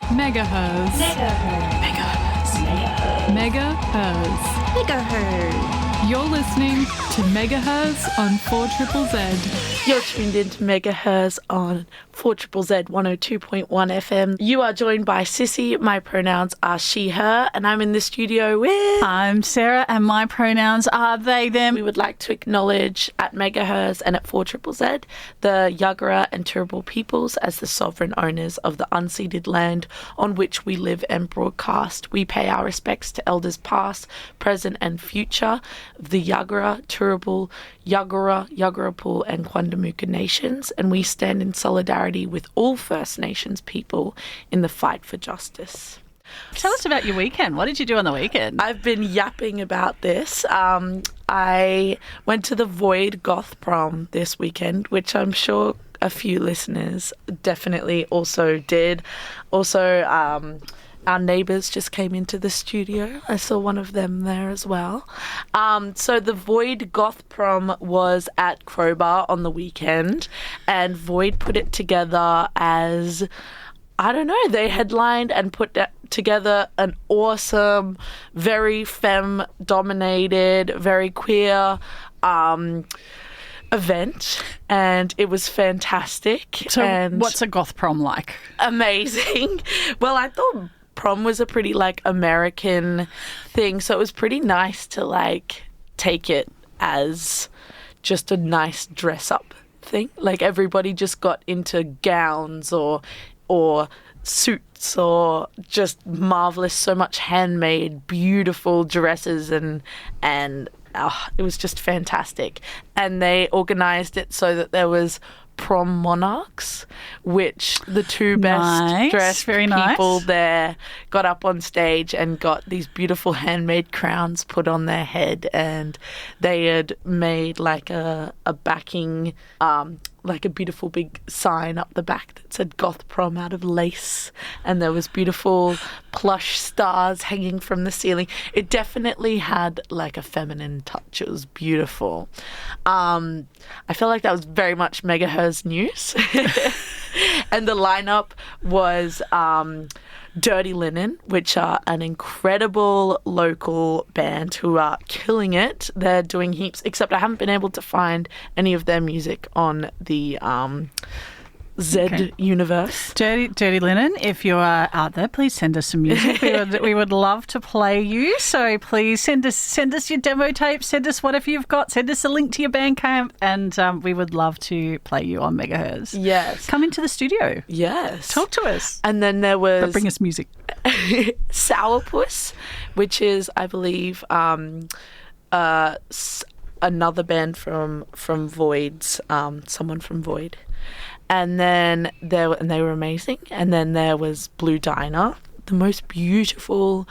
Megaherzzz. You're listening to Megaherzzz on 4ZZZ. You're tuned in to Megaherzzz on 4ZZZ 102.1 FM. You are joined by Sisi. My pronouns are she, her, and I'm in the studio with... I'm Sarah, and my pronouns are they, them. We would like to acknowledge at Megaherzzz and at 4ZZZ the Yagara and Turrbal peoples as the sovereign owners of the unceded land on which we live and broadcast. We pay our respects to elders past, present and future of the Yagara, Turrbal, Yagarapool and Quandamooka nations, and we stand in solidarity with all First Nations people in the fight for justice. Tell us about your weekend. What did you do on the weekend? I've been yapping about this. I went to the Voiid Goth Prom this weekend, which I'm sure a few listeners definitely also did. Also, our neighbours just came into the studio. I saw one of them there as well. So the Voiid Goth Prom was at Crowbar on the weekend, and Voiid put it together as, I don't know, they headlined and put together an awesome, very femme-dominated, very queer event, and it was fantastic. So and what's a goth prom like? Amazing. Well, I thought prom was a pretty American thing, so it was pretty nice to take it as just a nice dress up thing. Everybody just got into gowns or suits or just marvelous, so much handmade, beautiful dresses and it was just fantastic. And they organised it so that there was prom monarchs, which the two best dressed people there got up on stage and got these beautiful handmade crowns put on their head, and they had made a backing, a beautiful big sign up the back that said Goth Prom out of lace, and there was beautiful plush stars hanging from the ceiling. It definitely had a feminine touch. It was beautiful. I feel like that was very much Megaherzzz news. And the lineup was Dirty Linen, which are an incredible local band who are killing it. They're doing heaps, except I haven't been able to find any of their music on the Z universe. Dirty Linen, if you are out there, please send us some music. We would love to play you. So please send us your demo tape, send us whatever you've got, send us a link to your Bandcamp, and we would love to play you on Megaherzzz. Yes. Come into the studio. Yes. Talk to us. And then there was... But bring us music. Sourpuss, which is, I believe, another band from Void's, someone from Void. And then they were amazing. And then there was Blue Diner, the most beautiful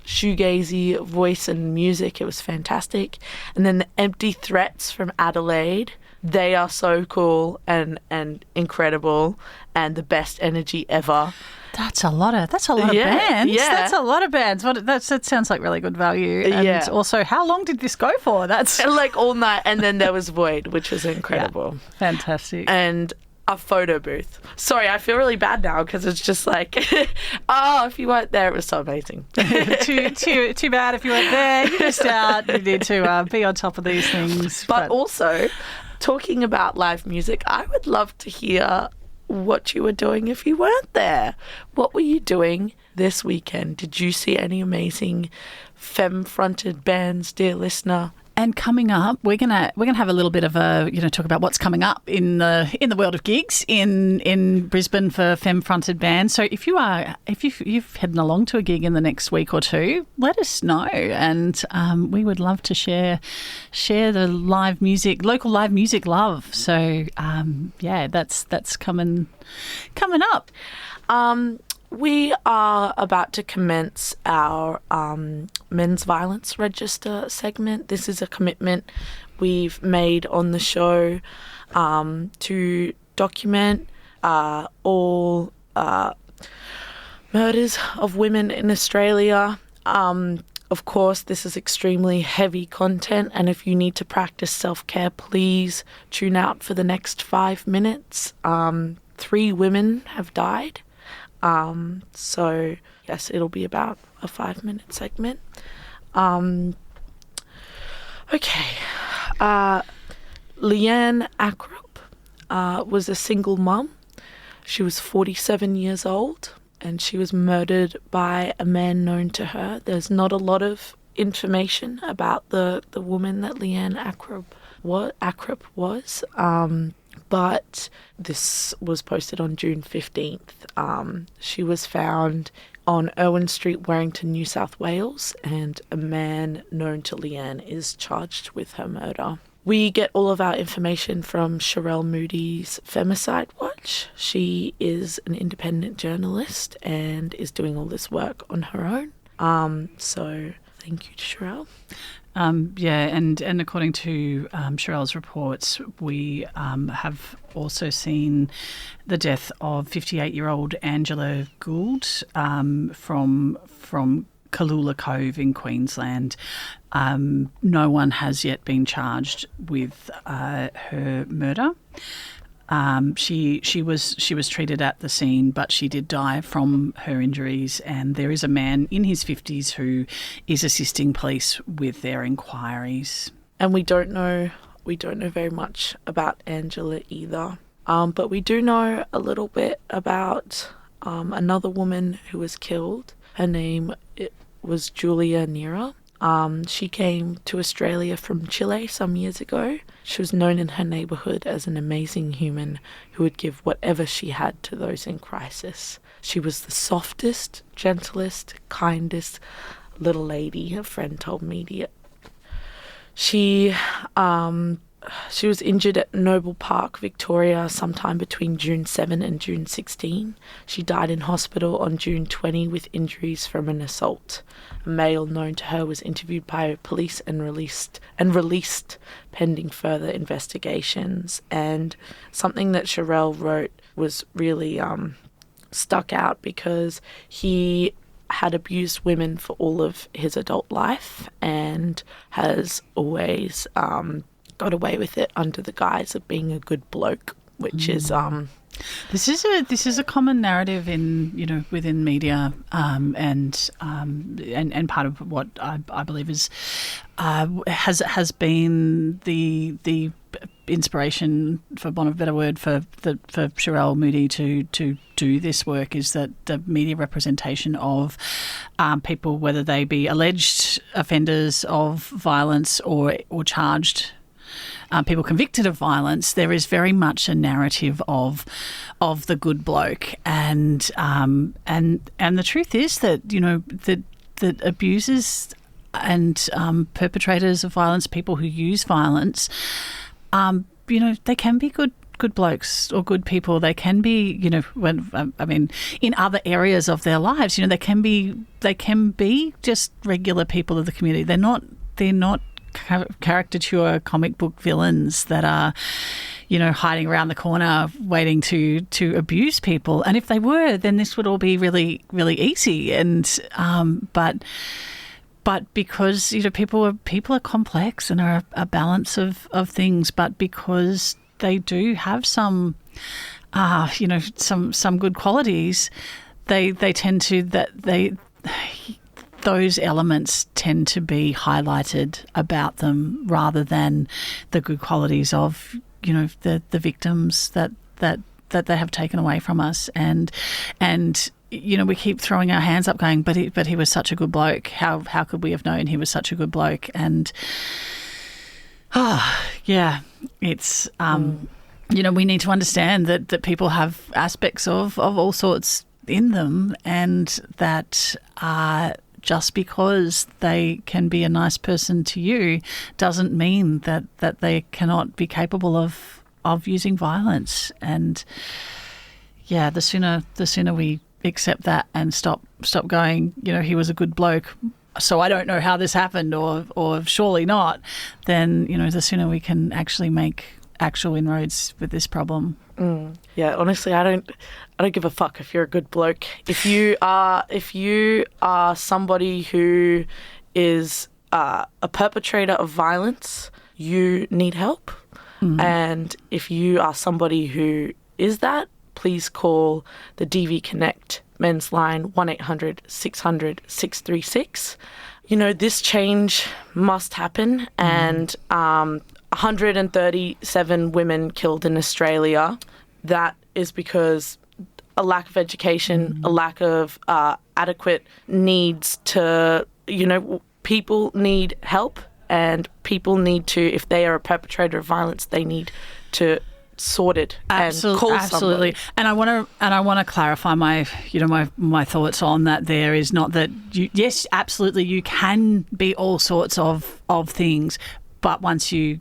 shoegazy voice and music. It was fantastic. And then the Empty Threats from Adelaide. They are so cool and incredible and the best energy ever. That's a lot of bands. Yeah. That's a lot of bands. That sounds like really good value. And also, how long did this go for? That's all night. And then there was Void, which was incredible. Yeah, fantastic. And a photo booth. Sorry, I feel really bad now because it's just if you weren't there, it was so amazing. too bad if you weren't there. You missed out. You need to be on top of these things. But also, talking about live music, I would love to hear what you were doing if you weren't there. What were you doing this weekend? Did you see any amazing femme-fronted bands, dear listener? And coming up, we're gonna have a little bit of a talk about what's coming up in the world of gigs in Brisbane for femme-fronted bands. So if you've heading along to a gig in the next week or two, let us know, and we would love to share the live music, local live music love. So that's coming up. We are about to commence our men's violence register segment. This is a commitment we've made on the show to document all murders of women in Australia. Of course, this is extremely heavy content, and if you need to practice self-care, please tune out for the next 5 minutes. 3 women have died. So, yes, it'll be about a 5-minute segment. Okay. Leanne Ackroyd was a single mum. She was 47 years old and she was murdered by a man known to her. There's not a lot of information about the woman that Leanne Ackroyd was. But this was posted on June 15th. She was found on Irwin Street, Warrington, New South Wales, and a man known to Leanne is charged with her murder. We get all of our information from Sherele Moody's Femicide Watch. She is an independent journalist and is doing all this work on her own. So thank you to Sherele. And according to Sherele's reports, we have also seen the death of 58-year-old Angela Gould from Kalula Cove in Queensland. No one has yet been charged with her murder. She was treated at the scene, but she did die from her injuries. And there is a man in his 50s who is assisting police with their inquiries. And we don't know very much about Angela either. But we do know a little bit about another woman who was killed. Her name was Julia Nera. She came to Australia from Chile some years ago. She was known in her neighbourhood as an amazing human who would give whatever she had to those in crisis. She was the softest, gentlest, kindest little lady, her friend told me. She was injured at Noble Park, Victoria, sometime between June 7 and June 16. She died in hospital on June 20 with injuries from an assault. A male known to her was interviewed by police and released pending further investigations. And something that Sherele wrote was really stuck out because he had abused women for all of his adult life and has always got away with it under the guise of being a good bloke, which is this is a common narrative within media, and part of what I believe is has been the inspiration, for want of a better word, for Sherele Moody to do this work is that the media representation of people, whether they be alleged offenders of violence or charged. People convicted of violence, there is very much a narrative of the good bloke, and the truth is that that abusers and perpetrators of violence, people who use violence, they can be good blokes or good people. They can be, in other areas of their lives, they can be just regular people of the community. They're not caricature comic book villains that are, hiding around the corner waiting to abuse people. And if they were, then this would all be really, really easy. And but because people are complex and are a balance of things, but because they do have some good qualities, they tend to those elements tend to be highlighted about them rather than the good qualities of the victims that they have taken away from us. And we keep throwing our hands up going, but he was such a good bloke. How could we have known he was such a good bloke? And it's we need to understand that people have aspects of all sorts in them, and that just because they can be a nice person to you doesn't mean that they cannot be capable of using violence. And the sooner we accept that and stop going, he was a good bloke, so I don't know how this happened, or surely not, then the sooner we can actually make actual inroads with this problem. Yeah, honestly, I don't give a fuck if you're a good bloke. If you are somebody who is a perpetrator of violence, you need help. And if you are somebody who is that, please call the DV Connect men's line 1-800-600-636. You know, this change must happen, and 137 women killed in Australia. That is because a lack of education, a lack of adequate needs to, you know, people need help, and people need to, if they are a perpetrator of violence, they need to sort it and call absolutely. somebody. And I want to clarify my thoughts on that. There is not that yes, absolutely, you can be all sorts of things, but once you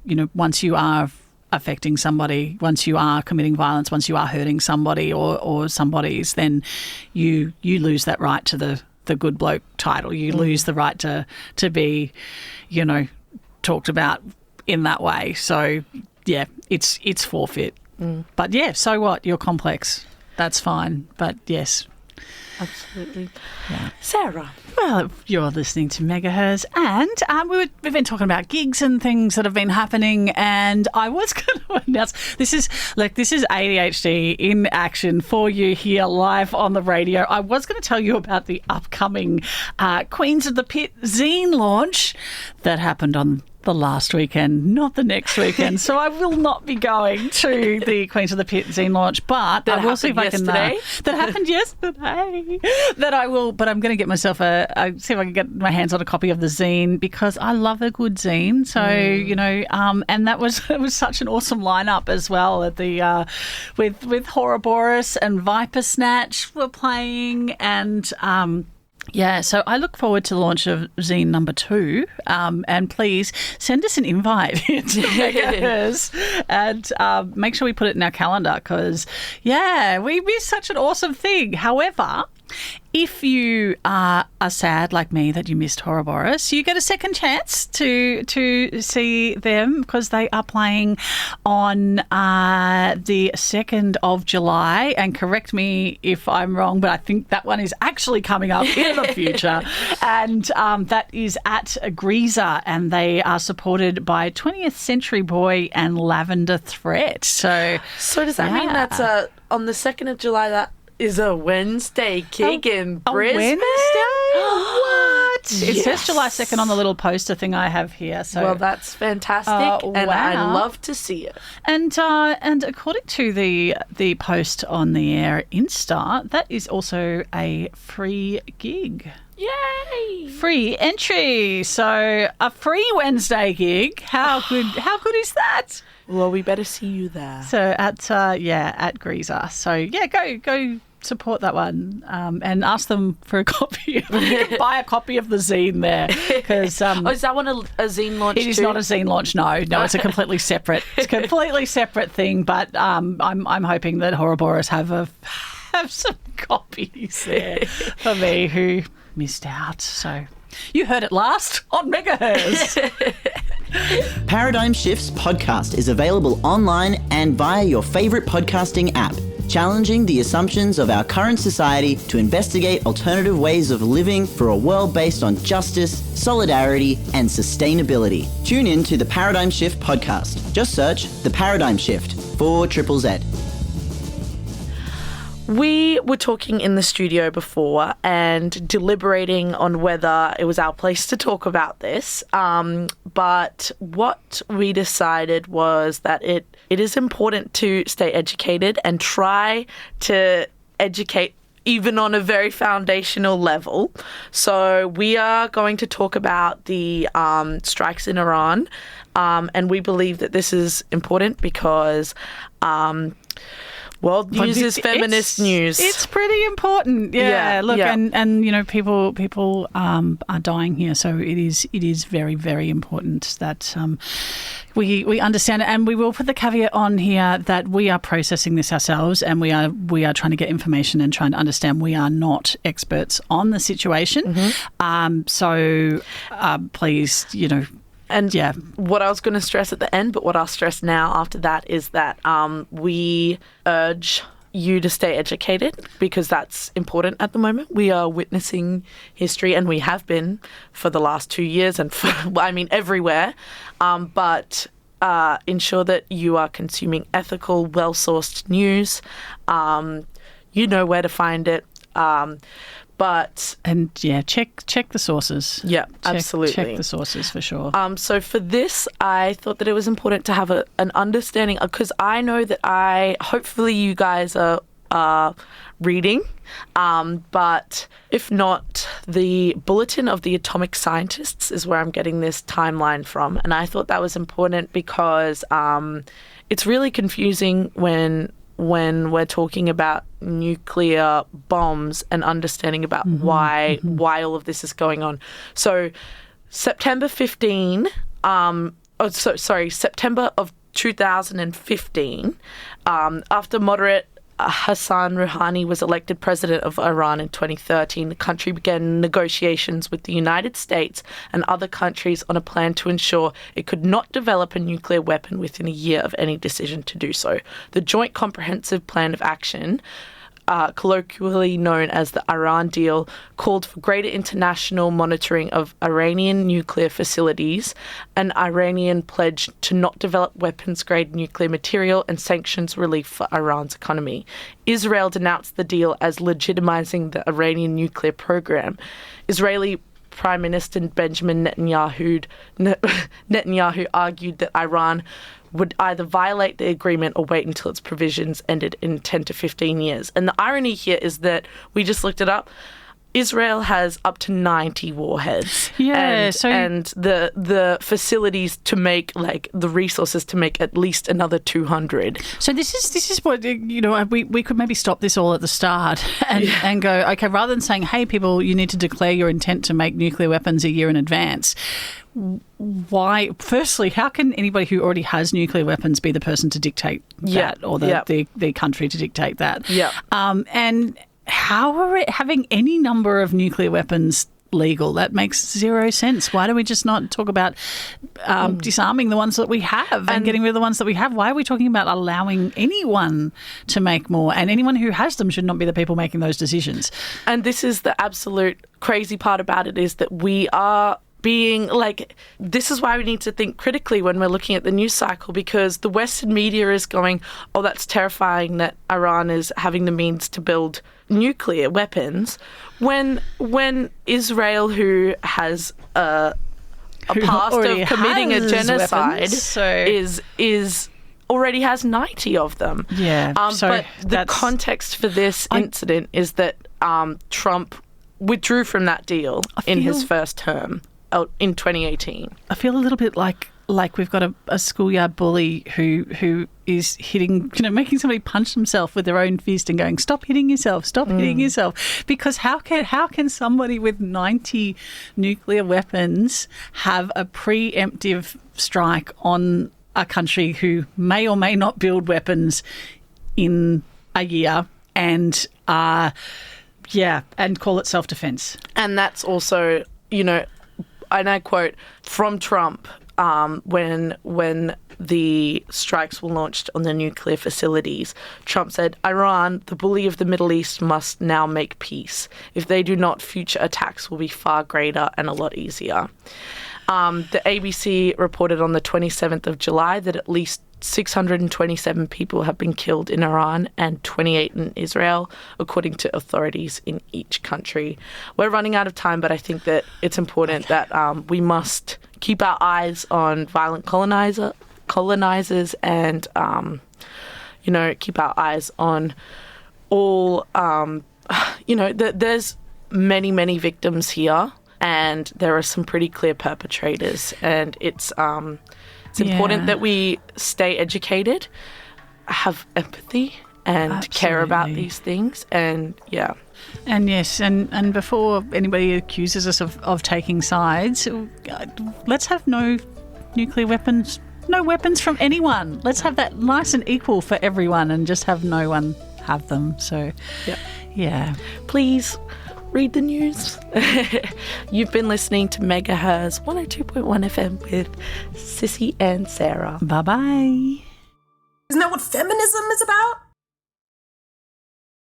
are affecting somebody, once you are committing violence, once you are hurting somebody or somebody's, then you lose that right to the good bloke title. You lose the right to be, you know, talked about in that way. So yeah, it's forfeit. But yeah, so what? You're complex. That's fine. But yes. Absolutely. Yeah. Sarah. Well, you're listening to Megaherzzz, and we've been talking about gigs and things that have been happening, and I was going to announce this is ADHD in action for you here live on the radio. I was going to tell you about the upcoming Queens of the Pitt zine launch that happened on the last weekend, not the next weekend. So I will not be going to the Queens of the Pit zine launch, but I will see if I can. That happened yesterday. That I will, but I'm going to get myself see if I can get my hands on a copy of the zine because I love a good zine. So you know, and it was such an awesome lineup as well at the with Whoroboros and Viper Snatch were playing and. Yeah, so I look forward to the launch of zine number 2, and please send us an invite to Megaherzzz and make sure we put it in our calendar because, yeah, we missed such an awesome thing. However, if you are sad like me that you missed Whoroboros, you get a second chance to see them because they are playing on the 2nd of July. And correct me if I'm wrong, but I think that one is actually coming up in the future. And that is at Greaser, and they are supported by 20th Century Boy and Lavender Threat. So does that mean that's on the 2nd of July? That is a Wednesday gig in Brisbane. Wednesday? What? It Yes. says July 2nd on the little poster thing I have here. So Well, that's fantastic, and I'd love to see it. And according to the post on the Air Insta, that is also a free gig. Yay! Free entry. So a free Wednesday gig. How good is that? Well, we better see you there. So at Greaser. So yeah, go support that one and ask them for a copy. You can buy a copy of the zine there because is that one a zine launch? It is not a zine launch. No, it's a completely separate. It's a completely separate thing. But I'm hoping that Whoroboros have some copies there for me who missed out. So you heard it last on Megaherzzz. Paradigm Shifts podcast is available online and via your favourite podcasting app, challenging the assumptions of our current society to investigate alternative ways of living for a world based on justice, solidarity and sustainability. Tune in to the Paradigm Shift podcast. Just search The Paradigm Shift for ZZZ. We were talking in the studio before and deliberating on whether it was our place to talk about this. But what we decided was that it is important to stay educated and try to educate even on a very foundational level. So we are going to talk about the strikes in Iran. And we believe that this is important because world news is feminist news. It's pretty important. Yeah. Look, yeah. And you know, people are dying here, so it is very, very important that we understand it, and we will put the caveat on here that we are processing this ourselves, and we are trying to get information and trying to understand. We are not experts on the situation, so please, you know. And yeah, what I was going to stress at the end, but what I'll stress now after that is that we urge you to stay educated because that's important at the moment. We are witnessing history, and we have been for the last 2 years and everywhere. But ensure that you are consuming ethical, well-sourced news. You know where to find it. But check the sources. Yeah, absolutely. Check the sources for sure. So for this, I thought that it was important to have an understanding, because I know that hopefully you guys are reading, but if not, the Bulletin of the Atomic Scientists is where I'm getting this timeline from, and I thought that was important because it's really confusing when we're talking about nuclear bombs and understanding about why all of this is going on. So September of 2015, after moderate Hassan Rouhani was elected president of Iran in 2013, the country began negotiations with the United States and other countries on a plan to ensure it could not develop a nuclear weapon within a year of any decision to do so. The Joint Comprehensive Plan of Action, colloquially known as the Iran Deal, called for greater international monitoring of Iranian nuclear facilities, an Iranian pledge to not develop weapons-grade nuclear material, and sanctions relief for Iran's economy. Israel denounced the deal as legitimizing the Iranian nuclear program. Israeli Prime Minister Benjamin Netanyahu argued that Iran would either violate the agreement or wait until its provisions ended in 10 to 15 years. And the irony here is that, we just looked it up, Israel has up to 90 warheads. Yeah, and the facilities to make, like, the resources to make at least another 200. So this is what, we could maybe stop this all at the start and go, okay, rather than saying, hey, people, you need to declare your intent to make nuclear weapons a year in advance. Why? Firstly, how can anybody who already has nuclear weapons be the person to dictate that, or the country to dictate that? Yeah. And how are having any number of nuclear weapons legal? That makes zero sense. Why do we just not talk about disarming the ones that we have and getting rid of the ones that we have? Why are we talking about allowing anyone to make more? And anyone who has them should not be the people making those decisions. And this is the absolute crazy part about it, is that we are being like, this is why we need to think critically when we're looking at the news cycle, because the Western media is going, oh, that's terrifying that Iran is having the means to build nuclear weapons, when Israel, who has a past of committing a genocide, is already has 90 of them. Yeah. But the context for this incident is that Trump withdrew from that deal in his first term in 2018. I feel a little bit like we've got a schoolyard bully who is hitting, making somebody punch themselves with their own fist and going, stop hitting yourself, stop hitting yourself. Because how can somebody with 90 nuclear weapons have a preemptive strike on a country who may or may not build weapons in a year and call it self-defense? And that's also, and I quote from Trump, when the strikes were launched on the nuclear facilities, Trump said, Iran, the bully of the Middle East, must now make peace. If they do not, future attacks will be far greater and a lot easier. The ABC reported on the 27th of July that at least 627 people have been killed in Iran and 28 in Israel, according to authorities in each country. We're running out of time, but I think that it's important that we must keep our eyes on violent colonizers and, keep our eyes on all, there's many, many victims here, and there are some pretty clear perpetrators, and it's important that we stay educated, have empathy, and care about these things. And And yes, and before anybody accuses us of taking sides, let's have no nuclear weapons, no weapons from anyone. Let's have that nice and equal for everyone and just have no one have them. So, yeah. Please read the news. You've been listening to Megaherzz's 102.1 FM with Sisi and Sarah. Bye-bye. Isn't that what feminism is about?